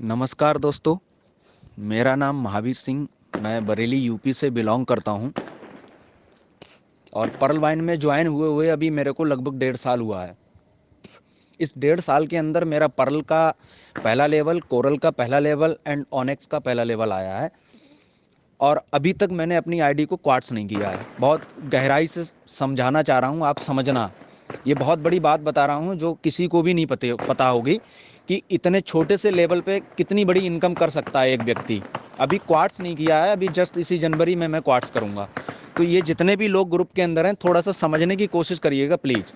नमस्कार दोस्तों। मेरा नाम महावीर सिंह, मैं बरेली यूपी से बिलोंग करता हूँ और पर्ल वाइन में ज्वाइन हुए हुए अभी मेरे को लगभग 1.5 साल हुआ है। इस 1.5 साल के अंदर मेरा पर्ल का पहला लेवल, कोरल का पहला लेवल एंड ऑनेक्स का पहला लेवल आया है और अभी तक मैंने अपनी आईडी को क्वार्ट्स नहीं किया है। बहुत गहराई से समझाना चाह रहा हूँ, आप समझना। ये बहुत बड़ी बात बता रहा हूँ जो किसी को भी नहीं पता होगी कि इतने छोटे से लेवल पे कितनी बड़ी इनकम कर सकता है एक व्यक्ति। अभी क्वार्ट्स नहीं किया है, अभी जस्ट इसी जनवरी में मैं क्वार्ट्स करूँगा। तो ये जितने भी लोग ग्रुप के अंदर हैं, थोड़ा सा समझने की कोशिश करिएगा प्लीज़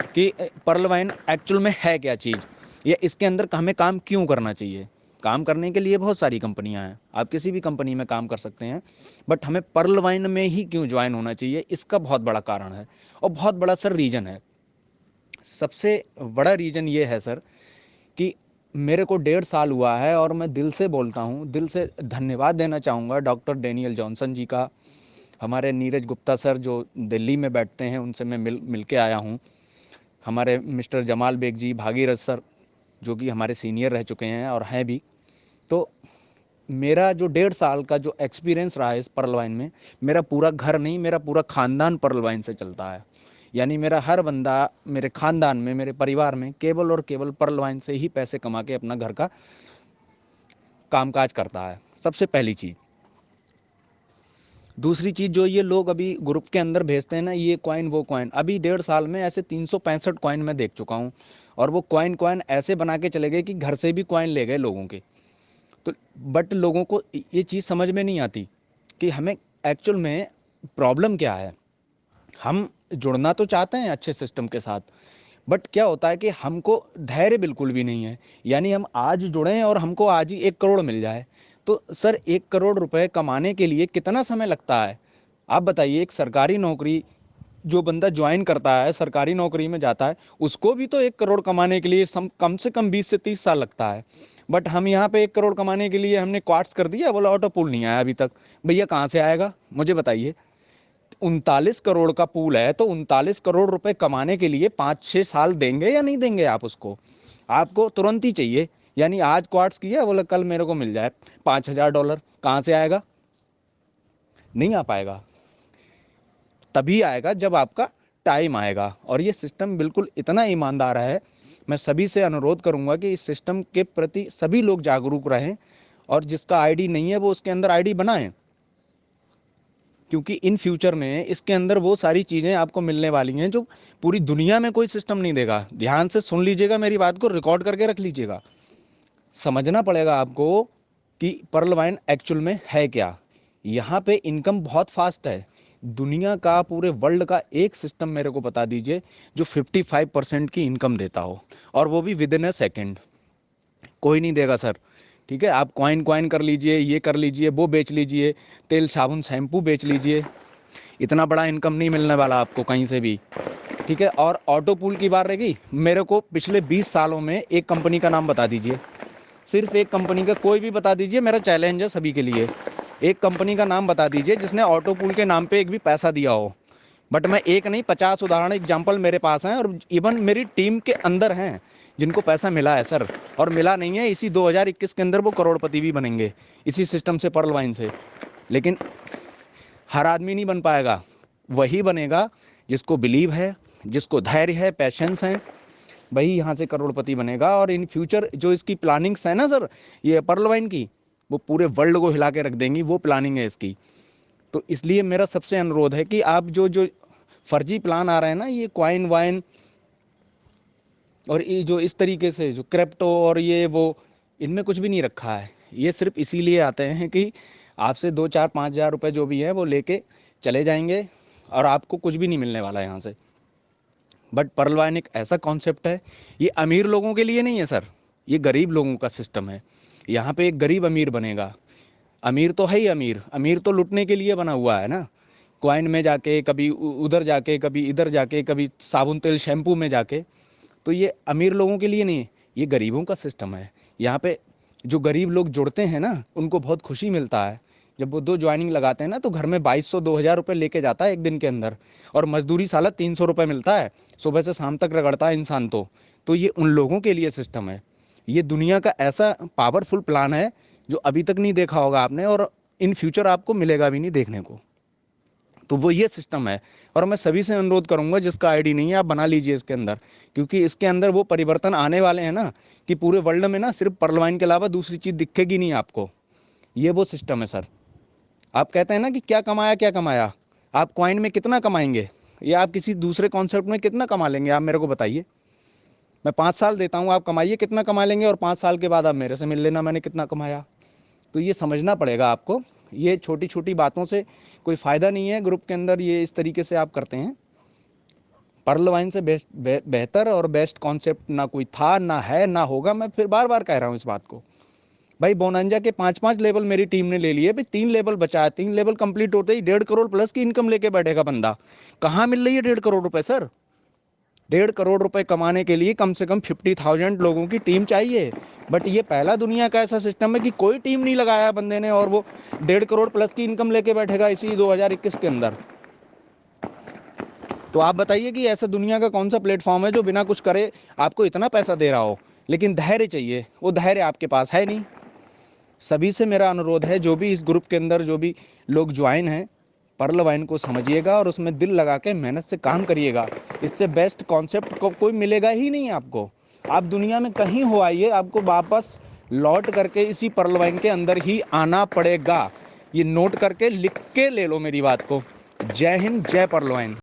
कि पर्ल वाइन एक्चुअल में है क्या चीज़, या इसके अंदर हमें काम क्यों करना चाहिए। काम करने के लिए बहुत सारी कंपनियां हैं, आप किसी भी कंपनी में काम कर सकते हैं, बट हमें पर्ल वाइन में ही क्यों ज्वाइन होना चाहिए, इसका बहुत बड़ा कारण है और बहुत बड़ा सर रीज़न है। सबसे बड़ा रीज़न ये है सर कि मेरे को 1.5 साल हुआ है और मैं दिल से बोलता हूँ, दिल से धन्यवाद देना चाहूँगा डॉक्टर डेनियल जॉनसन जी का, हमारे नीरज गुप्ता सर जो दिल्ली में बैठते हैं, उनसे मैं मिल के आया हूँ, हमारे मिस्टर जमाल बेग जी, भागीरथ सर जो कि हमारे सीनियर रह चुके हैं और हैं भी। तो मेरा जो 1.5 साल का जो एक्सपीरियंस रहा है इस पर्ल वाइन में, मेरा पूरा घर नहीं, मेरा पूरा ख़ानदान पर्ल वाइन से चलता है। यानी मेरा हर बंदा मेरे ख़ानदान में, मेरे परिवार में केवल और केवल पर्ल वाइन से ही पैसे कमा के अपना घर का कामकाज करता है। सबसे पहली चीज़। दूसरी चीज़, जो ये लोग अभी ग्रुप के अंदर भेजते हैं ना, ये कॉइन वो कॉइन, अभी 1.5 साल में ऐसे 365 कॉइन मैं देख चुका हूँ और वो कॉइन कॉइन ऐसे बना के चले गए कि घर से भी कॉइन ले गए लोगों के। तो बट लोगों को ये चीज़ समझ में नहीं आती कि हमें एक्चुअल में प्रॉब्लम क्या है। हम जुड़ना तो चाहते हैं अच्छे सिस्टम के साथ, बट क्या होता है कि हमको धैर्य बिल्कुल भी नहीं है। यानी हम आज जुड़ें और हमको आज ही 1 करोड़ मिल जाए, तो सर 1 करोड़ रुपए कमाने के लिए कितना समय लगता है आप बताइए। एक सरकारी नौकरी जो बंदा ज्वाइन करता है, सरकारी नौकरी में जाता है, उसको भी तो 1 करोड़ कमाने के लिए कम से कम 20 से 30 साल लगता है। बट हम यहाँ पे 1 करोड़ कमाने के लिए हमने क्वार्ट्स कर दिया, बोला ऑटो पूल नहीं आया अभी तक। भैया कहाँ से आएगा मुझे बताइए। 39 करोड़ का पूल है तो 39 करोड़ रुपए कमाने के लिए 5-6 साल देंगे या नहीं देंगे आप उसको। आपको तुरंत ही चाहिए। यानी आज क्वार्ट्स किया, बोला कल मेरे को मिल जाए $5,000, कहाँ से आएगा? नहीं आ पाएगा। तभी आएगा जब आपका टाइम आएगा। और ये सिस्टम बिल्कुल इतना ईमानदार है, मैं सभी से अनुरोध करूंगा कि इस सिस्टम के प्रति सभी लोग जागरूक रहें और जिसका आईडी नहीं है वो उसके अंदर आईडी बनाएं, क्योंकि इन फ्यूचर में इसके अंदर वो सारी चीज़ें आपको मिलने वाली हैं जो पूरी दुनिया में कोई सिस्टम नहीं देगा। ध्यान से सुन लीजिएगा मेरी बात को, रिकॉर्ड करके रख लीजिएगा। समझना पड़ेगा आपको कि पर्ल वाइन एक्चुअल में है क्या। यहाँ पे इनकम बहुत फास्ट है। दुनिया का, पूरे वर्ल्ड का एक सिस्टम मेरे को बता दीजिए जो 55% की इनकम देता हो, और वो भी विद इन अ सेकेंड। कोई नहीं देगा सर। ठीक है, आप कॉइन कॉइन कर लीजिए, ये कर लीजिए, वो बेच लीजिए, तेल साबुन शैम्पू बेच लीजिए, इतना बड़ा इनकम नहीं मिलने वाला आपको कहीं से भी। ठीक है, और ऑटो पूल की बात रहेगी, मेरे को पिछले 20 सालों में एक कंपनी का नाम बता दीजिए, सिर्फ एक कंपनी का कोई भी बता दीजिए, मेरा चैलेंज है सभी के लिए। एक कंपनी का नाम बता दीजिए जिसने ऑटो पूल के नाम पे एक भी पैसा दिया हो। बट मैं एक नहीं, 50 उदाहरण एग्जाम्पल मेरे पास हैं और इवन मेरी टीम के अंदर हैं जिनको पैसा मिला है सर। और मिला नहीं है, इसी 2021 के अंदर वो करोड़पति भी बनेंगे इसी सिस्टम से, पर्ल वाइन से। लेकिन हर आदमी नहीं बन पाएगा, वही बनेगा जिसको बिलीव है, जिसको धैर्य है, पैशंस है, वही यहाँ से करोड़पति बनेगा। और इन फ्यूचर जो इसकी प्लानिंग्स है ना सर, ये पर्ल वाइन की, वो पूरे वर्ल्ड को हिला के रख देंगी, वो प्लानिंग है इसकी। तो इसलिए मेरा सबसे अनुरोध है कि आप जो जो फर्जी प्लान आ रहे हैं ना, ये क्वाइन वाइन और ये जो इस तरीके से जो क्रिप्टो और ये वो, इनमें कुछ भी नहीं रखा है। ये सिर्फ इसीलिए आते हैं कि आपसे 2-4-5 हज़ार रुपये जो भी है वो लेके चले जाएंगे और आपको कुछ भी नहीं मिलने वाला है यहाँ से। बट पर्ल वाइन एक ऐसा कॉन्सेप्ट है, ये अमीर लोगों के लिए नहीं है सर, ये गरीब लोगों का सिस्टम है। यहाँ पे एक गरीब अमीर बनेगा। अमीर तो है ही अमीर, अमीर तो लुटने के लिए बना हुआ है ना। क्वाइन में जाके, कभी उधर जाके, कभी इधर जाके, कभी साबुन तेल शैम्पू में जाके। तो ये अमीर लोगों के लिए नहीं है, ये गरीबों का सिस्टम है। यहाँ पे जो गरीब लोग जुड़ते हैं ना, उनको बहुत खुशी मिलता है जब वो 2 ज्वाइनिंग लगाते हैं ना, तो घर में 2200-2000 रुपये लेके जाता है एक दिन के अंदर। और मजदूरी साला 300 रुपये मिलता है, सुबह से शाम तक रगड़ता है इंसान। तो ये उन लोगों के लिए सिस्टम है ये दुनिया का ऐसा पावरफुल प्लान है जो अभी तक नहीं देखा होगा आपने, और इन फ्यूचर आपको मिलेगा भी नहीं देखने को। तो वो ये सिस्टम है। और मैं सभी से अनुरोध करूंगा, जिसका आईडी नहीं है आप बना लीजिए इसके अंदर, क्योंकि इसके अंदर वो परिवर्तन आने वाले हैं ना, कि पूरे वर्ल्ड में ना सिर्फ परलवाइन के अलावा दूसरी चीज दिखेगी नहीं आपको। ये वो सिस्टम है सर। आप कहते हैं ना कि क्या कमाया क्या कमाया, आप कॉइन में कितना कमाएंगे या आप किसी दूसरे कॉन्सेप्ट में कितना कमा लेंगे, आप मेरे को बताइए। मैं 5 साल देता हूँ, आप कमाइए कितना कमा लेंगे, और 5 साल के बाद आप मेरे से मिल लेना मैंने कितना कमाया। तो ये समझना पड़ेगा आपको। ये छोटी छोटी बातों से कोई फ़ायदा नहीं है ग्रुप के अंदर, ये इस तरीके से आप करते हैं। पर्ल वाइन से बेहतर और बेस्ट कॉन्सेप्ट ना कोई था, ना है, ना होगा। मैं फिर बार बार कह रहा हूँ इस बात को। भाई बोनांजा के 5-5 लेवल मेरी टीम ने ले लिए भाई, 3 लेवल बचा है, 3 लेवल कंप्लीट होते ही 1.5 करोड़ प्लस की इनकम लेके बैठेगा बंदा। कहाँ मिल रही है 1.5 करोड़ रुपए सर? 1.5 करोड़ रुपए कमाने के लिए कम से कम 50,000 लोगों की टीम चाहिए। बट ये पहला दुनिया का ऐसा सिस्टम है कि कोई टीम नहीं लगाया बंदे ने, और वो 1.5 करोड़ प्लस की इनकम लेके बैठेगा इसी 2021 के अंदर। तो आप बताइए कि ऐसा दुनिया का कौन सा प्लेटफॉर्म है जो बिना कुछ करे आपको इतना पैसा दे रहा हो, लेकिन धैर्य चाहिए, वो धैर्य आपके पास है नहीं। सभी से मेरा अनुरोध है, जो भी इस ग्रुप के अंदर जो भी लोग ज्वाइन हैं, पर्ल वाइन को समझिएगा और उसमें दिल लगा के मेहनत से काम करिएगा। इससे बेस्ट कॉन्सेप्ट को कोई मिलेगा ही नहीं आपको। आप दुनिया में कहीं हो आइए, आपको वापस लौट करके इसी पर्ल वाइन के अंदर ही आना पड़ेगा। ये नोट करके लिख के ले लो मेरी बात को। जय हिंद, जय पर्ल वाइन।